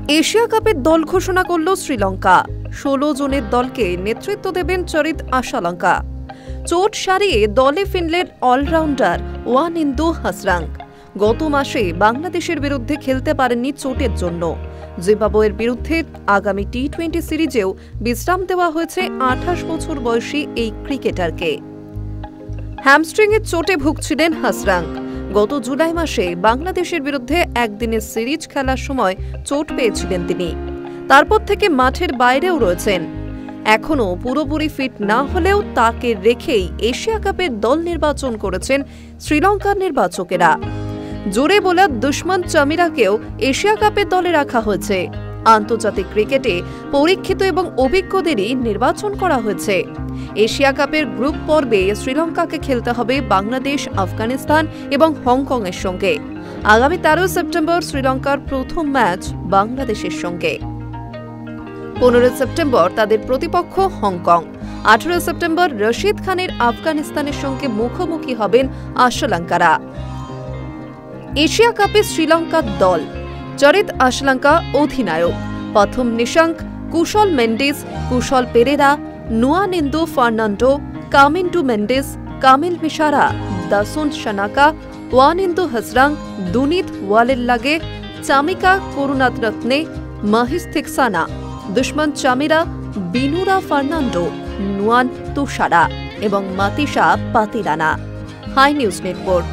Asia কাপের দল ঘোষণা করল শ্রীলঙ্কা। ১৬ জনের দলকে নেতৃত্ব দেবেন চরিত আশালঙ্কা। চোট সারিয়ে দলে ফিরলেন অলরাউন্ডার ওয়ানিন্দু হাসরাং। গত মাসে বাংলাদেশের বিরুদ্ধে খেলতে পারেননি চোটের জন্য। জিম্বাবুয়ের বিরুদ্ধে আগামী টি-20 সিরিজেও বিশ্রাম দেওয়া হয়েছে ২৮ বছর বয়সী এই ক্রিকেটারকে। হ্যামস্ট্রিংয়ের চোটে ভুগছিলেন হাসরাং। গত জুলাই মাসে বাংলাদেশের বিরুদ্ধে একদিনের সিরিজ খেলার সময় চোট পেয়েছিলেন তিনি। তারপর থেকে মাঠের বাইরেও রয়েছেন। এখনও পুরোপুরি ফিট না হলেও তাকে রেখেই এশিয়া কাপের দল নির্বাচন করেছেন শ্রীলঙ্কার নির্বাচকেরা। জোরে বোলার দুশমন চামিরাকেও এশিয়া কাপের দলে রাখা হয়েছে। আন্তর্জাতিক ক্রিকেটে পরীক্ষিত এবং অভিজ্ঞদেরই নির্বাচন করা হয়েছে। এশিয়া কাপের গ্রুপ পর্বে শ্রীলঙ্কাকে খেলতে হবে বাংলাদেশ, আফগানিস্তান এবং হংকংয়ের সঙ্গে। আগামী ১৩ সেপ্টেম্বর শ্রীলঙ্কার প্রথম ম্যাচ বাংলাদেশের সঙ্গে। ১৫ সেপ্টেম্বর তাদের প্রতিপক্ষ হংকং। ১৮ সেপ্টেম্বর রশিদ খানের আফগানিস্তানের সঙ্গে মুখোমুখি হবেন আশালঙ্কারা। এশিয়া কাপে শ্রীলঙ্কার দল: চরিত আশালঙ্কা অধিনায়ক, প্রথম নিশাঙ্ক, কুশল মেন্ডিস, কুশল পেরেরা, নুয়ানিন্দু ফার্নান্ডো, কামিন্ডু মেন্ডিস, কামিল মিশারা, দাসুন শানাকা, ওয়ানিন্দু হাসরাং, দুনিত ওয়ালেল্লাগে, চামিকা করুণারত্নে, মাহিস থিকসানা, দুশমন চামিরা, বিনুরা ফার্নান্ডো, নুয়ান তুষারা এবং Matheesha Pathirana. Hi news network.